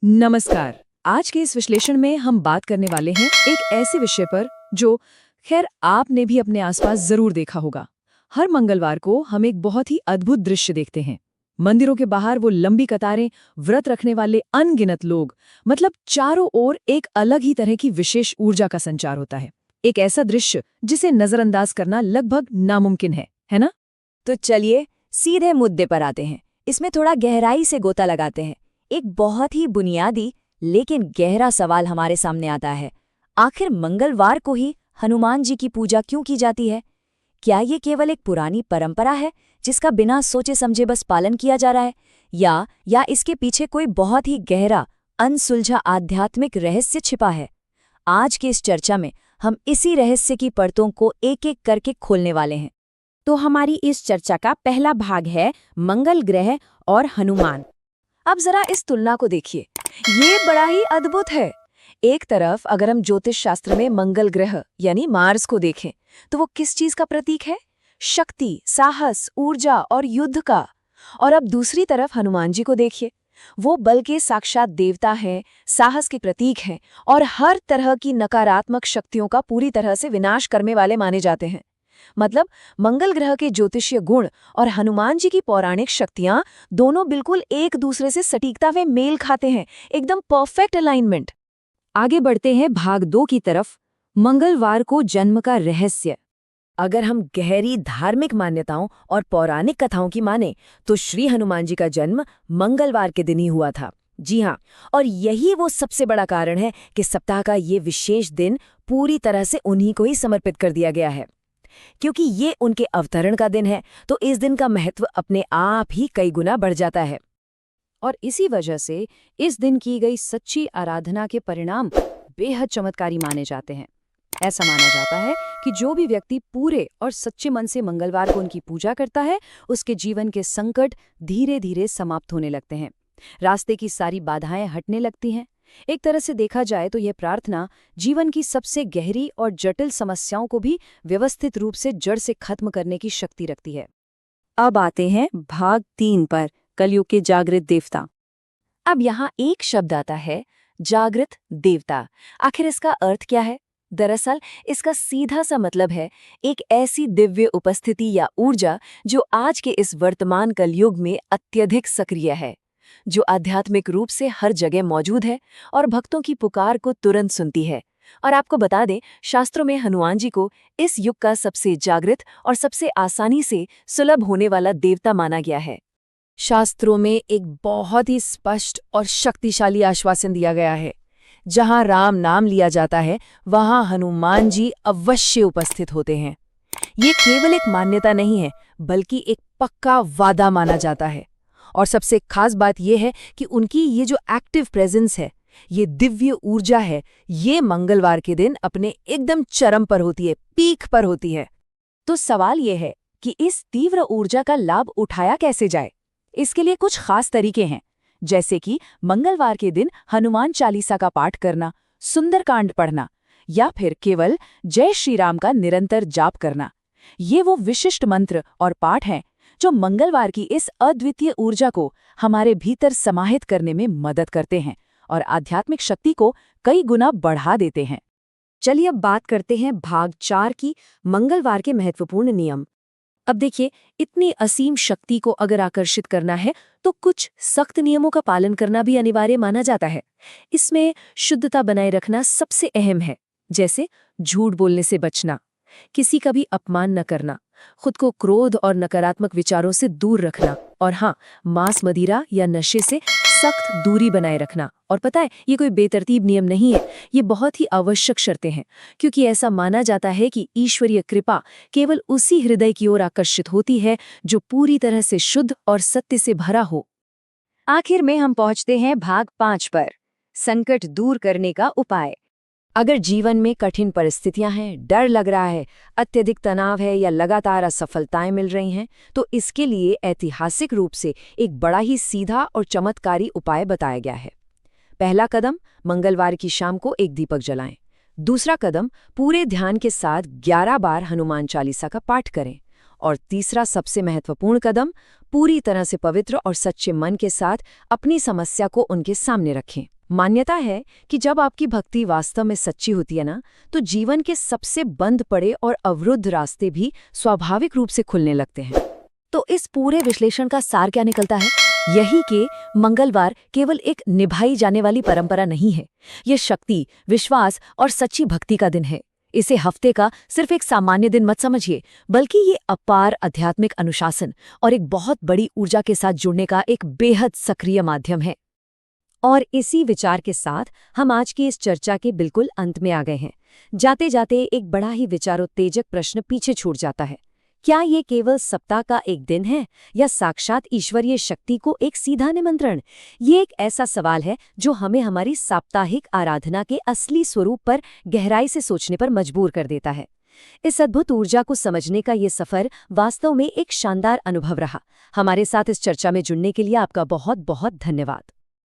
नमस्कार। आज के इस विश्लेषण में हम बात करने वाले हैं एक ऐसे विषय पर जो खैर आपने भी अपने आसपास जरूर देखा होगा। हर मंगलवार को हम एक बहुत ही अद्भुत दृश्य देखते हैं। मंदिरों के बाहर वो लंबी कतारें, व्रत रखने वाले अनगिनत लोग, मतलब चारों ओर एक अलग ही तरह की विशेष ऊर्जा का संचार होता है। एक ऐसा दृश्य जिसे नजरअंदाज करना लगभग नामुमकिन है ना? तो चलिए सीधे मुद्दे पर आते हैं। इसमें थोड़ा गहराई से गोता लगाते हैं। एक बहुत ही बुनियादी लेकिन गहरा सवाल हमारे सामने आता है। आखिर मंगलवार को ही हनुमान जी की पूजा क्यों की जाती है? क्या ये केवल एक पुरानी परंपरा है जिसका बिना सोचे समझे बस पालन किया जा रहा है, या इसके पीछे कोई बहुत ही गहरा अनसुलझा आध्यात्मिक रहस्य छिपा है? आज की इस चर्चा में हम इसी रहस्य की परतों को एक एक करके खोलने वाले हैं। तो हमारी इस चर्चा का पहला भाग है मंगल ग्रह और हनुमान। अब जरा इस तुलना को देखिए, ये बड़ा ही अद्भुत है। एक तरफ अगर हम ज्योतिष शास्त्र में मंगल ग्रह यानी मार्स को देखें तो वो किस चीज का प्रतीक है? शक्ति, साहस, ऊर्जा और युद्ध का। और अब दूसरी तरफ हनुमान जी को देखिए, वो बल के साक्षात देवता हैं, साहस के प्रतीक हैं और हर तरह की नकारात्मक शक्तियों का पूरी तरह से विनाश करने वाले माने जाते हैं। मतलब मंगल ग्रह के ज्योतिषीय गुण और हनुमान जी की पौराणिक शक्तियां दोनों बिल्कुल एक दूसरे से सटीकता में मेल खाते हैं, एकदम परफेक्ट अलाइनमेंट। आगे बढ़ते हैं भाग 2 की तरफ, मंगलवार को जन्म का रहस्य। अगर हम गहरी धार्मिक मान्यताओं और पौराणिक कथाओं की माने तो श्री हनुमान जी का जन्म मंगलवार के दिन ही हुआ था। जी हाँ, और यही वो सबसे बड़ा कारण है कि सप्ताह का ये विशेष दिन पूरी तरह से उन्हीं को ही समर्पित कर दिया गया है। क्योंकि ये उनके अवतरण का दिन है तो इस दिन का महत्व अपने आप ही कई गुना बढ़ जाता है। और इसी वजह से इस दिन की गई सच्ची आराधना के परिणाम बेहद चमत्कारी माने जाते हैं। ऐसा माना जाता है कि जो भी व्यक्ति पूरे और सच्चे मन से मंगलवार को उनकी पूजा करता है, उसके जीवन के संकट धीरे धीरे समाप्त होने लगते हैं, रास्ते की सारी बाधाएं हटने लगती हैं। एक तरह से देखा जाए तो यह प्रार्थना जीवन की सबसे गहरी और जटिल समस्याओं को भी व्यवस्थित रूप से जड़ से खत्म करने की शक्ति रखती है। अब आते हैं भाग 3 पर, कलयुग के जागृत देवता। अब यहाँ एक शब्द आता है, जागृत देवता। आखिर इसका अर्थ क्या है? दरअसल इसका सीधा सा मतलब है एक ऐसी दिव्य उपस्थिति या ऊर्जा जो आज के इस वर्तमान कलयुग में अत्यधिक सक्रिय है, जो आध्यात्मिक रूप से हर जगह मौजूद है और भक्तों की पुकार को तुरंत सुनती है। और आपको बता दें, शास्त्रों में हनुमान जी को इस युग का सबसे जागृत और सबसे आसानी से सुलभ होने वाला देवता माना गया है। शास्त्रों में एक बहुत ही स्पष्ट और शक्तिशाली आश्वासन दिया गया है, जहां राम नाम लिया जाता है वहां हनुमान जी अवश्य उपस्थित होते हैं। ये केवल एक मान्यता नहीं है, बल्कि एक पक्का वादा माना जाता है। और सबसे खास बात यह है कि उनकी ये जो एक्टिव प्रेजेंस है, ये दिव्य ऊर्जा है, ये मंगलवार के दिन अपने एकदम चरम पर होती है, पीक पर होती है। तो सवाल ये है कि इस तीव्र ऊर्जा का लाभ उठाया कैसे जाए? इसके लिए कुछ खास तरीके हैं, जैसे कि मंगलवार के दिन हनुमान चालीसा का पाठ करना, सुंदरकांड पढ़ना या फिर केवल जय श्री राम का निरंतर जाप करना। ये वो विशिष्ट मंत्र और पाठ हैं जो मंगलवार की इस अद्वितीय ऊर्जा को हमारे भीतर समाहित करने में मदद करते हैं और आध्यात्मिक शक्ति को कई गुना बढ़ा देते हैं। चलिए अब बात करते हैं भाग 4 की, मंगलवार के महत्वपूर्ण नियम। अब देखिए, इतनी असीम शक्ति को अगर आकर्षित करना है तो कुछ सख्त नियमों का पालन करना भी अनिवार्य माना जाता है। इसमें शुद्धता बनाए रखना सबसे अहम है, जैसे झूठ बोलने से बचना, किसी का भी अपमान न करना, खुद को क्रोध और नकारात्मक विचारों से दूर रखना, और हाँ, मांस, मदिरा या नशे से सख्त दूरी बनाए रखना। और पता है, ये कोई बेतरतीब नियम नहीं है, ये बहुत ही आवश्यक शर्तें हैं, क्योंकि ऐसा माना जाता है कि ईश्वरीय कृपा केवल उसी हृदय की ओर आकर्षित होती है जो पूरी तरह से शुद्ध और सत्य से भरा हो। आखिर में हम पहुंचते हैं भाग 5 पर, संकट दूर करने का उपाय। अगर जीवन में कठिन परिस्थितियां हैं, डर लग रहा है, अत्यधिक तनाव है या लगातार असफलताएं मिल रही हैं, तो इसके लिए ऐतिहासिक रूप से एक बड़ा ही सीधा और चमत्कारी उपाय बताया गया है। पहला कदम, मंगलवार की शाम को एक दीपक जलाएं। दूसरा कदम, पूरे ध्यान के साथ 11 बार हनुमान चालीसा का पाठ करें। और तीसरा सबसे महत्वपूर्ण कदम, पूरी तरह से पवित्र और सच्चे मन के साथ अपनी समस्या को उनके सामने रखें। मान्यता है कि जब आपकी भक्ति वास्तव में सच्ची होती है ना, तो जीवन के सबसे बंद पड़े और अवरुद्ध रास्ते भी स्वाभाविक रूप से खुलने लगते हैं। तो इस पूरे विश्लेषण का सार क्या निकलता है? यही कि मंगलवार केवल एक निभाई जाने वाली परंपरा नहीं है। ये शक्ति, विश्वास और सच्ची भक्ति का दिन है। इसे हफ्ते का सिर्फ एक सामान्य दिन मत समझिए, बल्कि ये अपार आध्यात्मिक अनुशासन और एक बहुत बड़ी ऊर्जा के साथ जुड़ने का एक बेहद सक्रिय माध्यम है। और इसी विचार के साथ हम आज की इस चर्चा के बिल्कुल अंत में आ गए हैं। जाते जाते एक बड़ा ही विचारोत्तेजक प्रश्न पीछे छूट जाता है। क्या ये केवल सप्ताह का एक दिन है या साक्षात ईश्वरीय शक्ति को एक सीधा निमंत्रण? ये एक ऐसा सवाल है जो हमें हमारी साप्ताहिक आराधना के असली स्वरूप पर गहराई से सोचने पर मजबूर कर देता है। इस अद्भुत ऊर्जा को समझने का ये सफर वास्तव में एक शानदार अनुभव रहा। हमारे साथ इस चर्चा में जुड़ने के लिए आपका बहुत बहुत धन्यवाद।